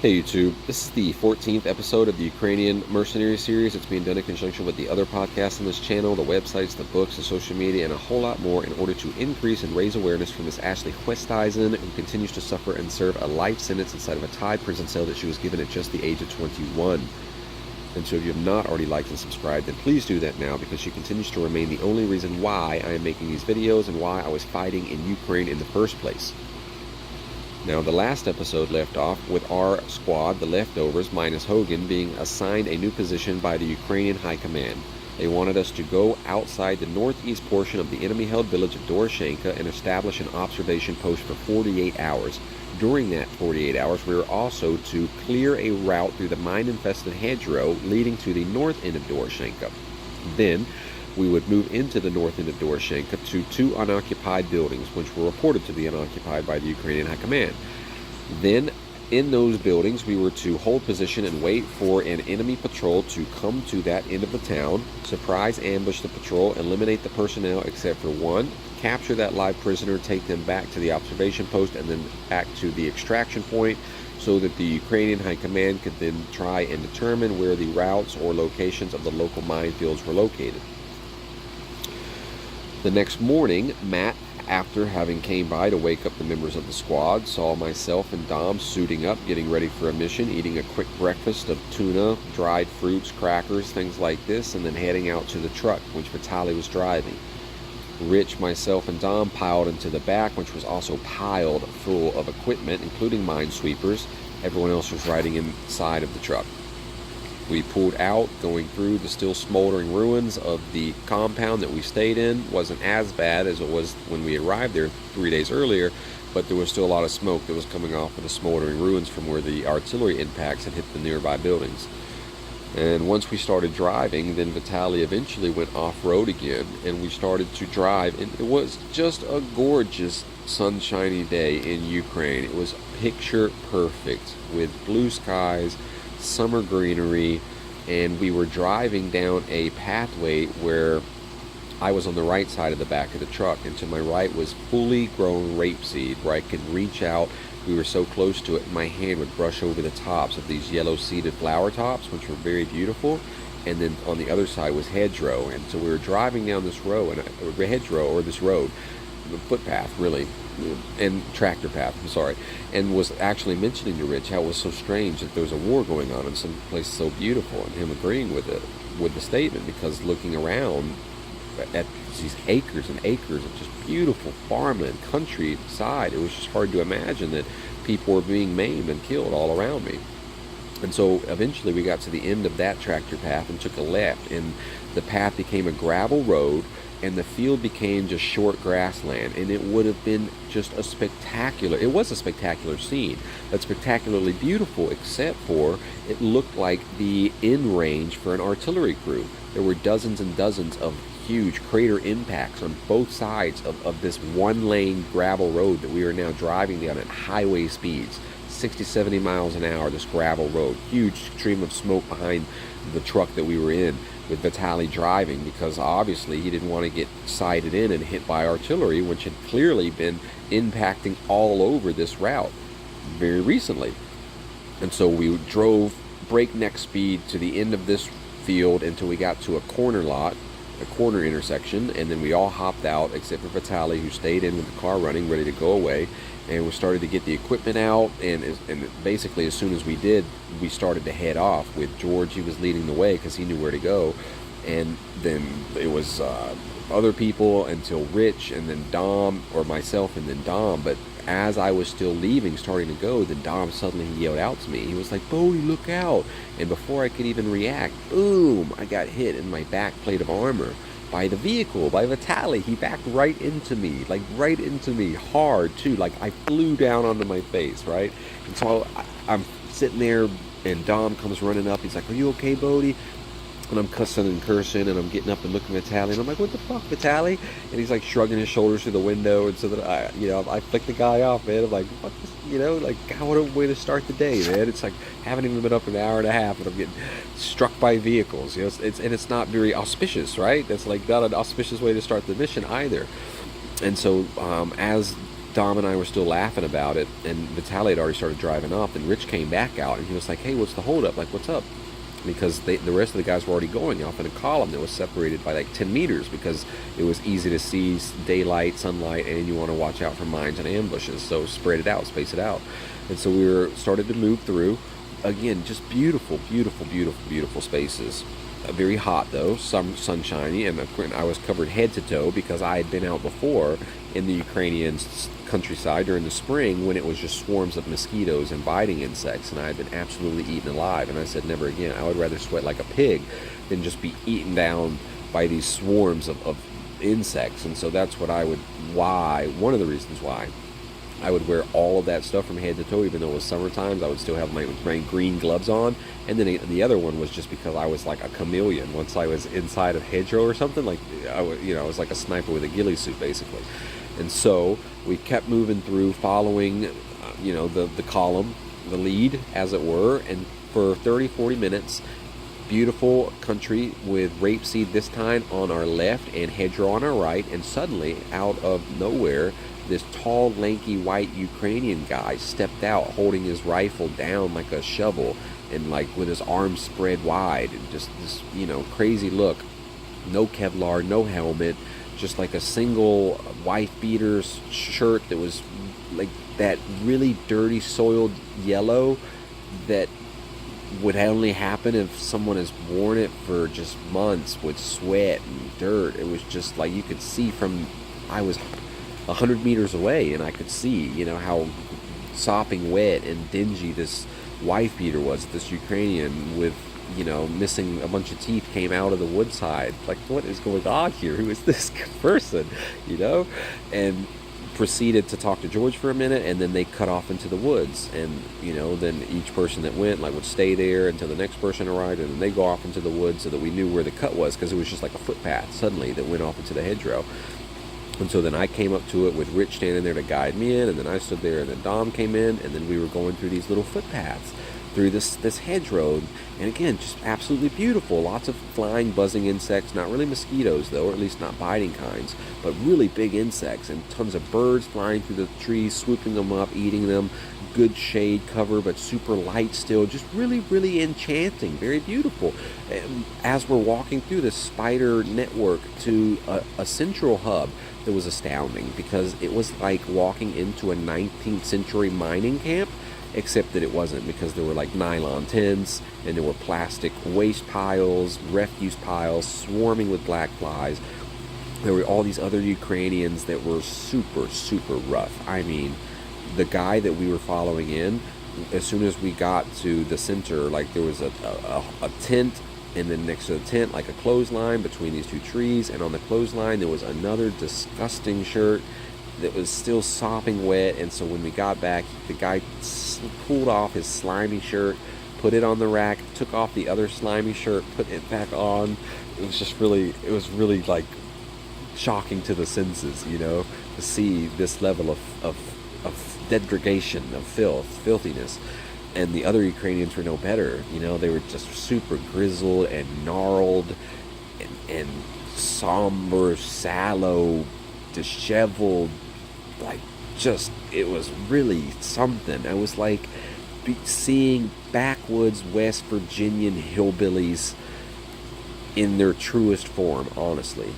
Hey YouTube, this is the 14th episode of the Ukrainian Mercenary Series. It's being done in conjunction with the other podcasts on this channel, the websites, the books, the social media, and a whole lot more in order to increase and raise awareness for Miss Ashley Oosthuizen, who continues to suffer and serve a life sentence inside of a Thai prison cell that she was given at just the age of 21. And so if you have not already liked and subscribed, then please do that now, because she continues to remain the only reason why I am making these videos and why I was fighting in Ukraine in the first place. Now, the last episode left off with our squad, the leftovers, minus Hogan, being assigned a new position by the Ukrainian High Command. They wanted us to go outside the northeast portion of the enemy-held village of Doroshynka and establish an observation post for 48 hours. During that 48 hours, we were also to clear a route through the mine-infested hedgerow leading to the north end of Doroshynka. Then, we would move into the north end of Doroshynka to two unoccupied buildings, which were reported to be unoccupied by the Ukrainian High Command. Then, in those buildings, we were to hold position and wait for an enemy patrol to come to that end of the town, surprise ambush the patrol, eliminate the personnel except for one, capture that live prisoner, take them back to the observation post, and then back to the extraction point, so that the Ukrainian High Command could then try and determine where the routes or locations of the local minefields were located. The next morning, Matt, after having came by to wake up the members of the squad, saw myself and Dom suiting up, getting ready for a mission, eating a quick breakfast of tuna, dried fruits, crackers, things like this, and then heading out to the truck, which Vitaly was driving. Rich, myself, and Dom piled into the back, which was also piled full of equipment, including minesweepers. Everyone else was riding inside of the truck. We pulled out, going through the still smoldering ruins of the compound that we stayed in. Wasn't as bad as it was when we arrived there 3 days earlier, but there was still a lot of smoke that was coming off of the smoldering ruins from where the artillery impacts had hit the nearby buildings. And once we started driving, then Vitaly eventually went off-road again, and we started to drive, and it was just a gorgeous sunshiny day in Ukraine. It was picture perfect with blue skies, summer greenery, and we were driving down a pathway where I was on the right side of the back of the truck, and to my right was fully grown rapeseed where I could reach out. We were so close to it, my hand would brush over the tops of these yellow seeded flower tops, which were very beautiful. And then on the other side was hedgerow, and so we were driving down this road, this road, the footpath really, and tractor path, I'm sorry, and was actually mentioning to Rich how it was so strange that there was a war going on in some place so beautiful, and him agreeing with it, with the statement, because looking around at these acres and acres of just beautiful farmland, countryside, it was just hard to imagine that people were being maimed and killed all around me. And so eventually we got to the end of that tractor path and took a left, and the path became a gravel road, and the field became just short grassland, and it would have been just a spectacular, it was a spectacular scene, but spectacularly beautiful, except for it looked like the end range for an artillery crew. There were dozens and dozens of huge crater impacts on both sides of this one-lane gravel road that we are now driving down at highway speeds, 60, 70 miles an hour, this gravel road, huge stream of smoke behind the truck that we were in, with Vitaly driving, because obviously he didn't want to get sighted in and hit by artillery, which had clearly been impacting all over this route very recently. And so we drove breakneck speed to the end of this field until we got to a corner lot, a corner intersection, and then we all hopped out except for Vitaly, who stayed in with the car running, ready to go away. And we started to get the equipment out, and basically as soon as we did, we started to head off with George. He was leading the way because he knew where to go, and then it was other people until Rich, and then Dom, or myself, and then Dom. But as I was still leaving, starting to go, then Dom suddenly yelled out to me. He was like, "Bodie, look out!" And before I could even react, boom, I got hit in my back plate of armor by the vehicle, by Vitaly. He backed right into me, like right into me, hard too, like I flew down onto my face, right? And so I'm sitting there, and Dom comes running up. He's like, "Are you okay, Bodie?" And I'm cussing and cursing, and I'm getting up and looking at Vitaly, and I'm like, "What the fuck, Vitaly?" And he's like shrugging his shoulders through the window, and so that I flick the guy off, man. I'm like, "Fuck this," like, God, what a way to start the day, man. It's like, haven't even been up an hour and a half, and I'm getting struck by vehicles, it's not very auspicious, right? That's like not an auspicious way to start the mission either. And so as Dom and I were still laughing about it, and Vitaly had already started driving off, and Rich came back out, and he was like, hey, what's the holdup? Like, what's up? Because the rest of the guys were already going off in a column that was separated by like 10 meters because it was easy to see daylight, sunlight, and you want to watch out for mines and ambushes. So spread it out, space it out. And so we were started to move through. Again, just beautiful, beautiful, beautiful, beautiful spaces. Very hot though, some sunshiny, and I was covered head to toe because I had been out before in the Ukrainian countryside during the spring when it was just swarms of mosquitoes and biting insects, and I had been absolutely eaten alive. And I said, never again. I would rather sweat like a pig than just be eaten down by these swarms of insects. And so that's one of the reasons why I would wear all of that stuff from head to toe, even though it was summer times. I would still have my green gloves on. And then the other one was just because I was like a chameleon. Once I was inside of hedgerow or something, like I was like a sniper with a ghillie suit, basically. And so we kept moving through, following, the column, the lead, as it were. And for 30, 40 minutes, beautiful country with rapeseed this time on our left and hedgerow on our right. And suddenly, out of nowhere, this tall, lanky, white Ukrainian guy stepped out holding his rifle down like a shovel and like with his arms spread wide, and just this, crazy look. No Kevlar, no helmet, just like a single wife beater's shirt that was like that really dirty, soiled yellow that would only happen if someone has worn it for just months with sweat and dirt. It was just like you could see from, I was 100 meters away, and I could see, how sopping wet and dingy this wife beater was. This Ukrainian with, missing a bunch of teeth came out of the woodside. Like, what is going on here? Who is this person? And proceeded to talk to George for a minute, and then they cut off into the woods. And, then each person that went, would stay there until the next person arrived, and then they go off into the woods so that we knew where the cut was, because it was just like a footpath suddenly that went off into the hedgerow. And so then I came up to it with Rich standing there to guide me in, and then I stood there, and then Dom came in, and then we were going through these little footpaths through this hedgerow. And again, just absolutely beautiful. Lots of flying, buzzing insects, not really mosquitoes though, or at least not biting kinds, but really big insects, and tons of birds flying through the trees, swooping them up, eating them. Good shade cover, but super light still. Just really, really enchanting. Very beautiful. And as we're walking through this spider network to a central hub, that was astounding, because it was like walking into a 19th century mining camp, except that it wasn't, because there were like nylon tents, and there were plastic waste piles, refuse piles, swarming with black flies. There were all these other Ukrainians that were super, super rough. I mean, the guy that we were following in, as soon as we got to the center, like there was a tent, and then next to the tent, like a clothesline between these two trees, and on the clothesline there was another disgusting shirt that was still sopping wet. And so when we got back, the guy pulled off his slimy shirt, put it on the rack, took off the other slimy shirt, put it back on. It was really like shocking to the senses, to see this level of degradation, of filthiness. And the other Ukrainians were no better. They were just super grizzled and gnarled and somber, sallow, disheveled. It was really something. I was like seeing backwoods West Virginian hillbillies in their truest form, honestly,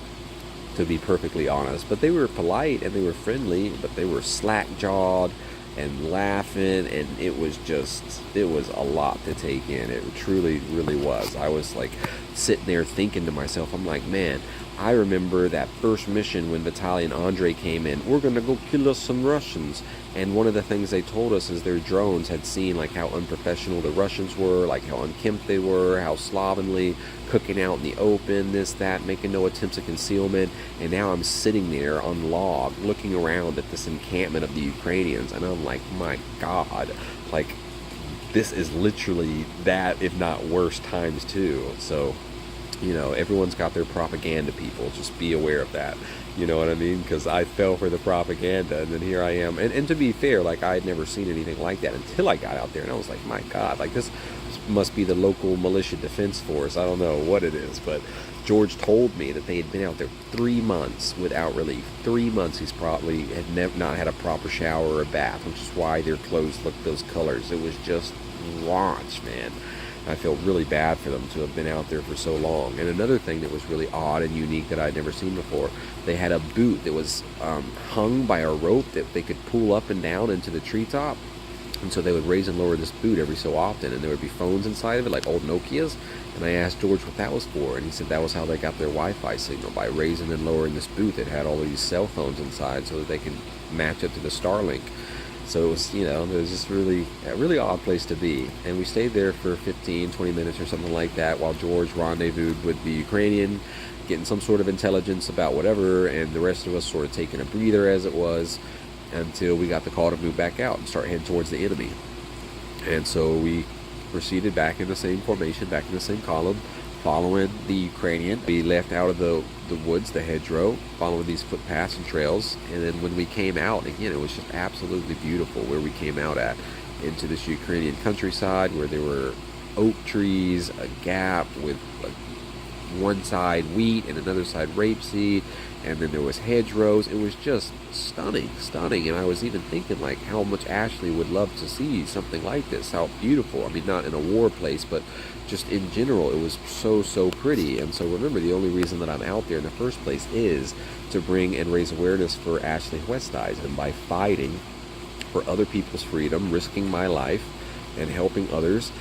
to be perfectly honest. But they were polite and they were friendly, but they were slack-jawed and laughing, and it was a lot to take in. It truly, really was. I was like sitting there thinking to myself, I'm like, man, I remember that first mission when Vitaly and Andre came in. We're gonna go kill us some Russians. And one of the things they told us is their drones had seen like how unprofessional the Russians were, like how unkempt they were, how slovenly, cooking out in the open, this, that, making no attempts at concealment. And now I'm sitting there on log looking around at this encampment of the Ukrainians, and I'm like, my God, like this is literally that, if not worse, times two. So everyone's got their propaganda people. Just be aware of that. You know what I mean? Because I fell for the propaganda, and then here I am. And to be fair, like, I had never seen anything like that until I got out there, and I was like, my God, like, this must be the local militia defense force. I don't know what it is, but George told me that they had been out there 3 months without relief. 3 months. He's probably had not had a proper shower or a bath, which is why their clothes looked those colors. It was just raunch, man. I felt really bad for them to have been out there for so long. And another thing that was really odd and unique that I'd never seen before, they had a boot that was hung by a rope that they could pull up and down into the treetop. And so they would raise and lower this boot every so often, and there would be phones inside of it, like old Nokias. And I asked George what that was for, and he said that was how they got their Wi-Fi signal, by raising and lowering this boot that had all these cell phones inside so that they could match up to the Starlink. So it was, it was just really a really odd place to be. And we stayed there for 15, 20 minutes or something like that while George rendezvoused with the Ukrainian, getting some sort of intelligence about whatever, and the rest of us sort of taking a breather as it was, until we got the call to move back out and start heading towards the enemy. And so we proceeded back in the same formation, back in the same column, following the Ukrainian. We left out of the woods, the hedgerow, following these footpaths and trails. And then when we came out, again, it was just absolutely beautiful where we came out at, into this Ukrainian countryside where there were oak trees, a gap with one side wheat and another side rapeseed, and then there was hedgerows. It was just stunning. And I was even thinking, like, how much Ashley would love to see something like this, how beautiful. I mean, not in a war place, but just in general, it was so pretty. And so remember, the only reason that I'm out there in the first place is to bring and raise awareness for Ashley Oosthuizen by fighting for other people's freedom, risking my life, and helping others,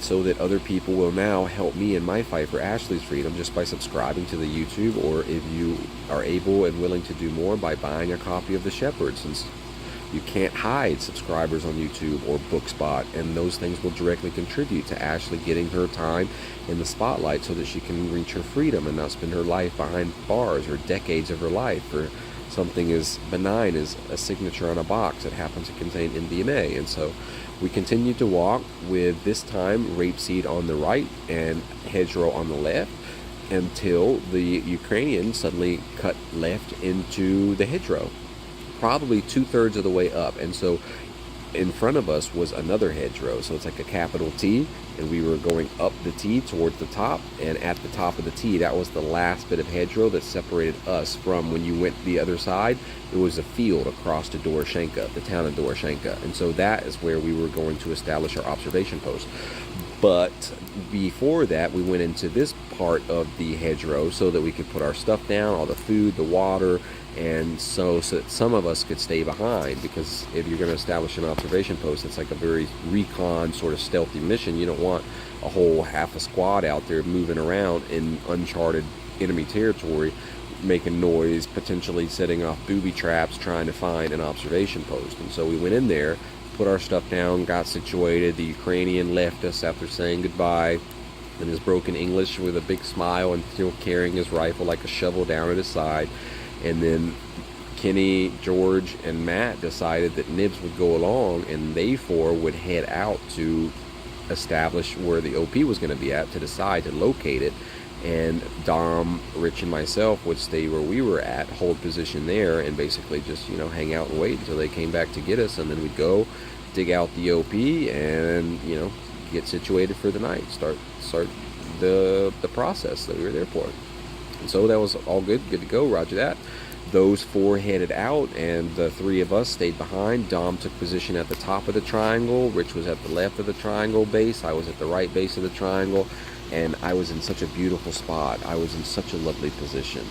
so that other people will now help me in my fight for Ashley's freedom, just by subscribing to the YouTube, or if you are able and willing to do more, by buying a copy of The Shepherd, since you can't hide subscribers on YouTube or Bookspot, and those things will directly contribute to Ashley getting her time in the spotlight so that she can reach her freedom and not spend her life behind bars, or decades of her life for something as benign as a signature on a box that happens to contain MDMA. And so we continued to walk with, this time, rapeseed on the right and hedgerow on the left, until the Ukrainian suddenly cut left into the hedgerow, probably 2/3 of the way up. And so in front of us was another hedgerow, so it's like a capital T, and we were going up the T towards the top, and at the top of the T, that was the last bit of hedgerow that separated us from, when you went the other side, it was a field across to Doroshynka, the town of Doroshynka. And so that is where we were going to establish our observation post. But before that, we went into this part of the hedgerow so that we could put our stuff down, all the food, the water, and so that some of us could stay behind, because if you're going to establish an observation post, it's like a very recon sort of stealthy mission. You don't want a whole half a squad out there moving around in uncharted enemy territory, making noise, potentially setting off booby traps, trying to find an observation post. And so we went in there, put our stuff down, got situated. The Ukrainian left us after saying goodbye in his broken English with a big smile, and still carrying his rifle like a shovel down at his side. And then Kenny, George, and Matt decided that Nibs would go along, and they four would head out to establish where the OP was going to be at, to decide to locate it. And Dom, Rich, and myself would stay where we were at, hold position there, and basically just, hang out and wait until they came back to get us. And then we'd go dig out the OP and, get situated for the night, start the process that we were there for. And so that was all good to go, roger that. Those four headed out, and the three of us stayed behind. Dom took position at the top of the triangle, Rich was at the left of the triangle base, I was at the right base of the triangle, and I was in such a beautiful spot. I was in such a lovely position.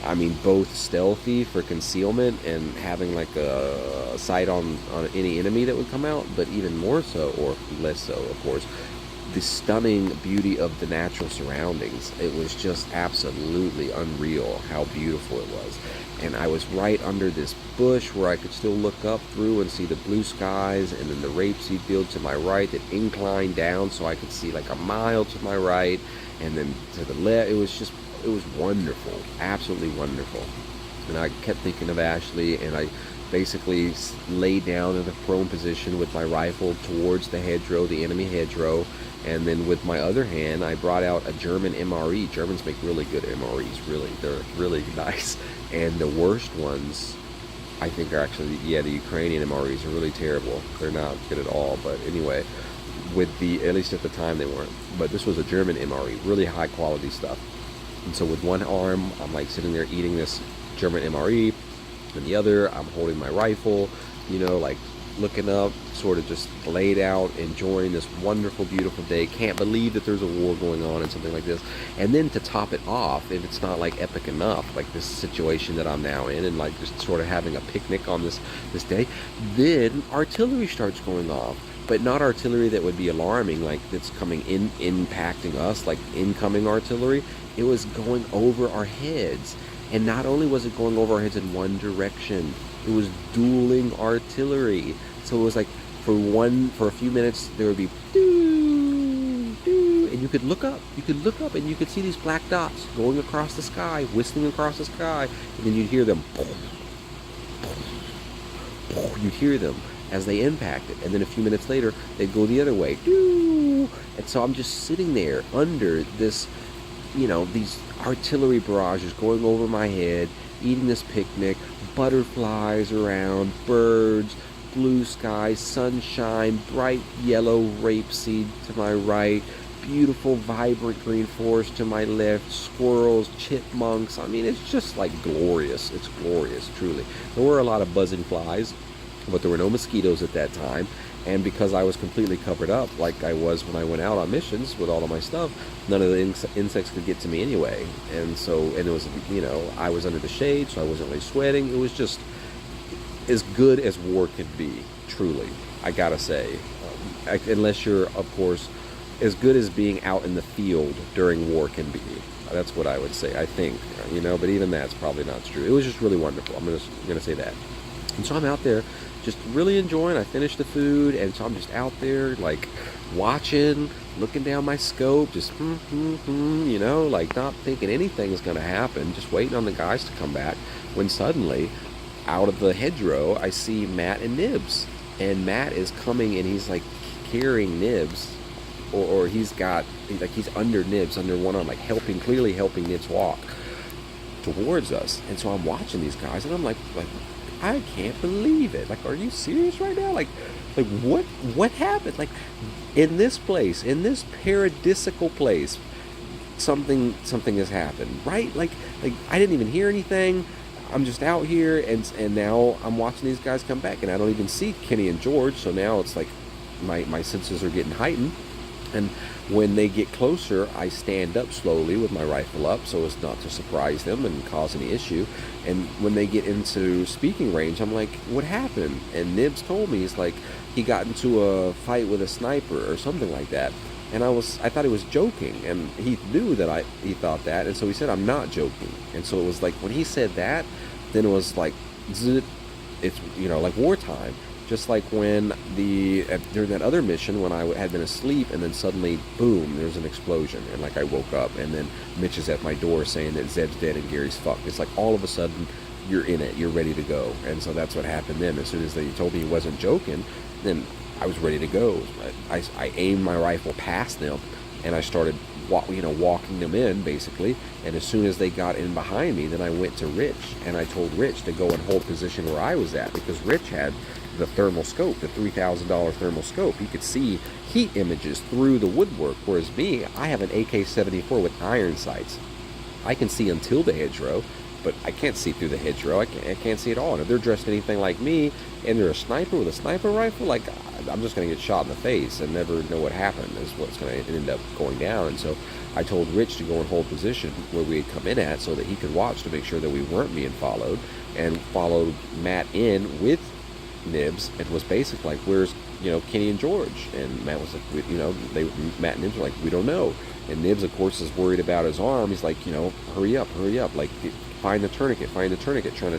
I mean, both stealthy for concealment and having like a sight on any enemy that would come out, but even more so, or less so, of course, the stunning beauty of the natural surroundings. It was just absolutely unreal how beautiful it was. And I was right under this bush where I could still look up through and see the blue skies, and then the rapeseed field to my right that inclined down so I could see like a mile to my right, and then to the left. It was wonderful, absolutely wonderful. And I kept thinking of Ashley, and I basically lay down in a prone position with my rifle towards the hedgerow, the enemy hedgerow, and then with my other hand, I brought out a German MRE. Germans make really good MREs, really. They're really nice. And the worst ones, I think, are actually, yeah, the Ukrainian MREs are really terrible. They're not good at all. But anyway, at least at the time they weren't. But this was a German MRE, really high quality stuff. And so with one arm, I'm like sitting there eating this German MRE, and the other, I'm holding my rifle, like looking up, sort of just laid out, enjoying this wonderful, beautiful day. Can't believe that there's a war going on and something like this. And then to top it off, if it's not like epic enough, like this situation that I'm now in, and like just sort of having a picnic on this day, then artillery starts going off. But not artillery that would be alarming, like that's coming in, impacting us, like incoming artillery. It was going over our heads. And not only was it going over our heads in one direction, it was dueling artillery. So it was like for a few minutes there would be doo, doo, and you could look up and you could see these black dots going across the sky, whistling across the sky, and then you'd hear them. You'd hear them as they impacted, and then a few minutes later they'd go the other way. Doo! And so I'm just sitting there under this, these artillery barrages going over my head, eating this picnic, butterflies around, birds, blue sky, sunshine, bright yellow rapeseed to my right, beautiful vibrant green forest to my left, squirrels, chipmunks. I mean, it's just like glorious. It's glorious, truly. There were a lot of buzzing flies, but there were no mosquitoes at that time. And because I was completely covered up, like I was when I went out on missions with all of my stuff, none of the insects could get to me anyway. And it was, I was under the shade, so I wasn't really sweating. It was just as good as war could be, truly, I gotta say. Unless you're, of course, as good as being out in the field during war can be. That's what I would say, I think, but even that's probably not true. It was just really wonderful. I'm gonna say that. And so I'm out there just really enjoying. I finished the food, and so I'm just out there like watching, looking down my scope, just like not thinking anything's gonna happen, just waiting on the guys to come back, when suddenly out of the hedgerow I see Matt and Nibs. And Matt is coming, and he's like carrying Nibs, or he's under Nibs, under one arm, like clearly helping Nibs walk towards us. And so I'm watching these guys, and I'm like I can't believe it. Like, are you serious right now? Like what happened? Like, in this place, in this paradisical place, something has happened, right? Like I didn't even hear anything. I'm just out here, and now I'm watching these guys come back, and I don't even see Kenny and George. So now it's like my senses are getting heightened. And when they get closer, I stand up slowly with my rifle up so as not to surprise them and cause any issue. And when they get into speaking range, I'm like, what happened? And Nibs told me, he's like, he got into a fight with a sniper or something like that. And I thought he was joking, and he knew that he thought that, and so he said, I'm not joking. And so it was like, when he said that, then it was like, it's, like wartime. Just like when during that other mission, when I had been asleep, and then suddenly, boom, there's an explosion, and like I woke up, and then Mitch is at my door saying that Zeb's dead and Gary's fucked. It's like all of a sudden, you're in it, you're ready to go. And so that's what happened then. As soon as they told me he wasn't joking, then I was ready to go. I aimed my rifle past them, and I started walking them in, basically. And as soon as they got in behind me, then I went to Rich, and I told Rich to go and hold position where I was at, because Rich had the thermal scope, the $3,000 thermal scope. He could see heat images through the woodwork, whereas me, I have an AK-74 with iron sights. I can see until the hedgerow, but I can't see through the hedgerow. I can't see at all. And if they're dressed anything like me, and they're a sniper with a sniper rifle, like, I'm just going to get shot in the face and never know what happened, is what's going to end up going down. And so I told Rich to go and hold position where we had come in at, so that he could watch to make sure that we weren't being followed, and followed Matt in with Nibs, and was basically like, where's Kenny and George? And Matt was like, Matt and Nibs were like, we don't know. And Nibs, of course, is worried about his arm. He's like, hurry up, like, find the tourniquet, trying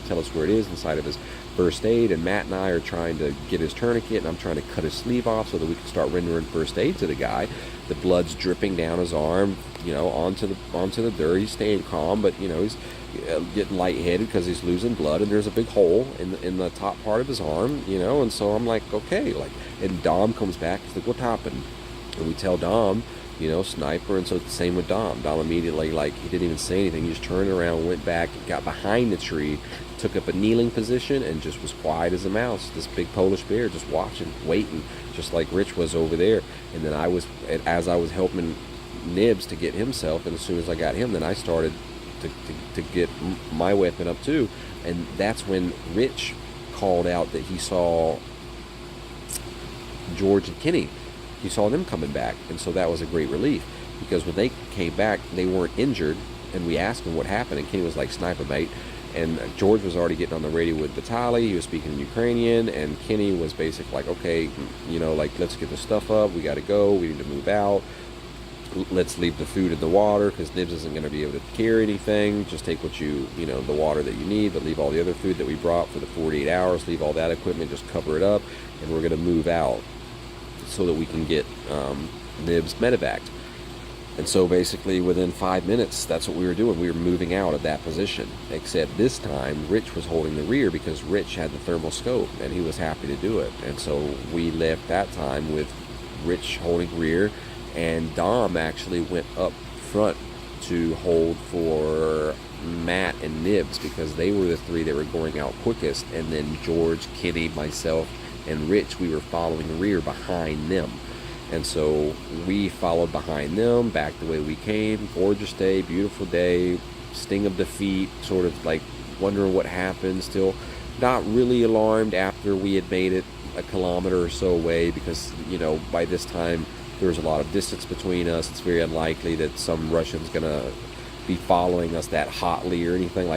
to tell us where it is inside of his first aid. And Matt and I are trying to get his tourniquet, and I'm trying to cut his sleeve off so that we can start rendering first aid to the guy. The blood's dripping down his arm, onto the dirt. He's staying calm, but he's getting lightheaded because he's losing blood, and there's a big hole in the top part of his arm, and so I'm like, okay, and Dom comes back. He's like, what happened? And we tell Dom, sniper, and so it's the same with Dom. Dom immediately, he didn't even say anything. He just turned around, went back, got behind the tree, took up a kneeling position, and just was quiet as a mouse. This big Polish bear just watching, waiting, just like Rich was over there. And then as I was helping Nibs to get himself, and as soon as I got him, then I started to get my weapon up too. And that's when Rich called out that he saw George and Kenny. He saw them coming back, and so that was a great relief, because when they came back, they weren't injured, and we asked him what happened, and Kenny was like, sniper mate, and George was already getting on the radio with Vitaly. He was speaking in Ukrainian, and Kenny was basically like, okay, let's get the stuff up, we got to go, we need to move out, let's leave the food in the water, because Nibs isn't going to be able to carry anything, just take what the water that you need, but leave all the other food that we brought for the 48 hours, leave all that equipment, just cover it up, and we're going to move out so that we can get Nibs medevaced. And so basically within 5 minutes, that's what we were doing. We were moving out of that position, except this time Rich was holding the rear, because Rich had the thermal scope and he was happy to do it. And so we left that time with Rich holding rear, and Dom actually went up front to hold for Matt and Nibs, because they were the three that were going out quickest. And then George, Kenny, myself, and Rich, we were following the rear behind them. And so we followed behind them back the way we came. Gorgeous day, beautiful day, sting of defeat, sort of like wondering what happened, still not really alarmed after we had made it a kilometer or so away, because by this time there was a lot of distance between us. It's very unlikely that some Russian's gonna be following us that hotly or anything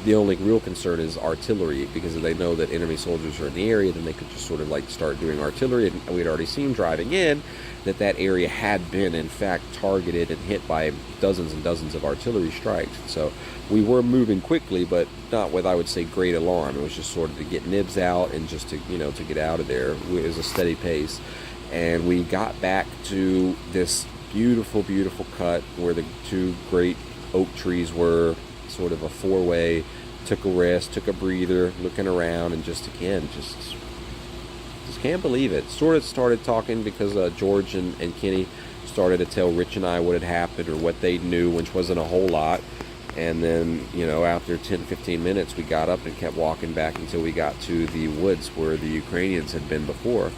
The only real concern is artillery, because if they know that enemy soldiers are in the area, then they could just sort of start doing artillery. And we'd already seen driving in that area had been in fact targeted and hit by dozens and dozens of artillery strikes. So we were moving quickly, but not with, I would say, great alarm. It was just sort of to get Nibs out and just to to get out of there. It was a steady pace, and we got back to this beautiful cut where the two great oak trees were, sort of a four-way, took a rest, took a breather, looking around, and just can't believe it. Sort of started talking because George and Kenny started to tell Rich and I what had happened or what they knew, which wasn't a whole lot. And then, after 10-15 minutes, we got up and kept walking back until we got to the woods where the Ukrainians had been before.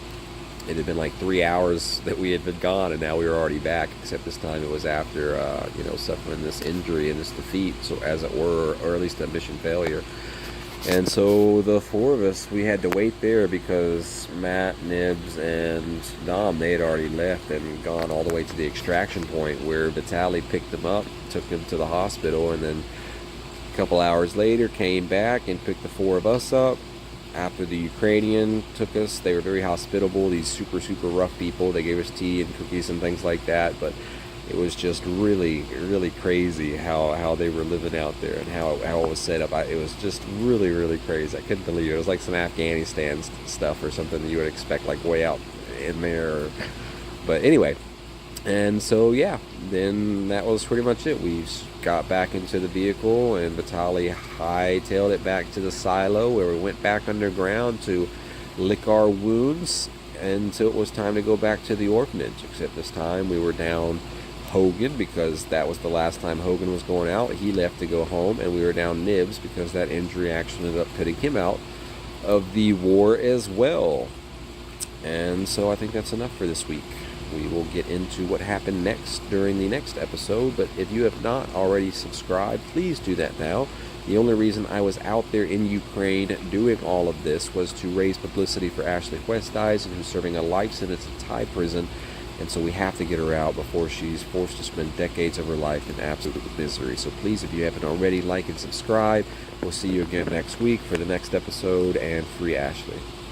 It had been like 3 hours that we had been gone, and now we were already back, except this time it was after, suffering this injury and this defeat, so as it were, or at least a mission failure. And so the four of us, we had to wait there because Matt, Nibs, and Dom, they had already left and gone all the way to the extraction point where Vitaly picked them up, took them to the hospital, and then a couple hours later came back and picked the four of us up. After the Ukrainian took us, they were very hospitable, these super, super rough people. They gave us tea and cookies and things like that, but it was just really, really crazy how they were living out there and how it was set up. It was just really, really crazy. I couldn't believe it. It was like some Afghanistan stuff or something that you would expect way out in there. But anyway, and so yeah, then that was pretty much it. We got back into the vehicle, and Vitaly hightailed it back to the silo where we went back underground to lick our wounds until it was time to go back to the orphanage. Except this time we were down Hogan because that was the last time Hogan was going out. He left to go home, and we were down Nibs because that injury actually ended up putting him out of the war as well. And so I think that's enough for this week. We will get into what happened next during the next episode, but if you have not already subscribed, please do that now. The only reason I was out there in Ukraine doing all of this was to raise publicity for Ashley Oosthuizen, who's serving a life sentence in Thai prison, and so we have to get her out before she's forced to spend decades of her life in absolute misery. So please, if you haven't already, like and subscribe. We'll see you again next week for the next episode, and free Ashley.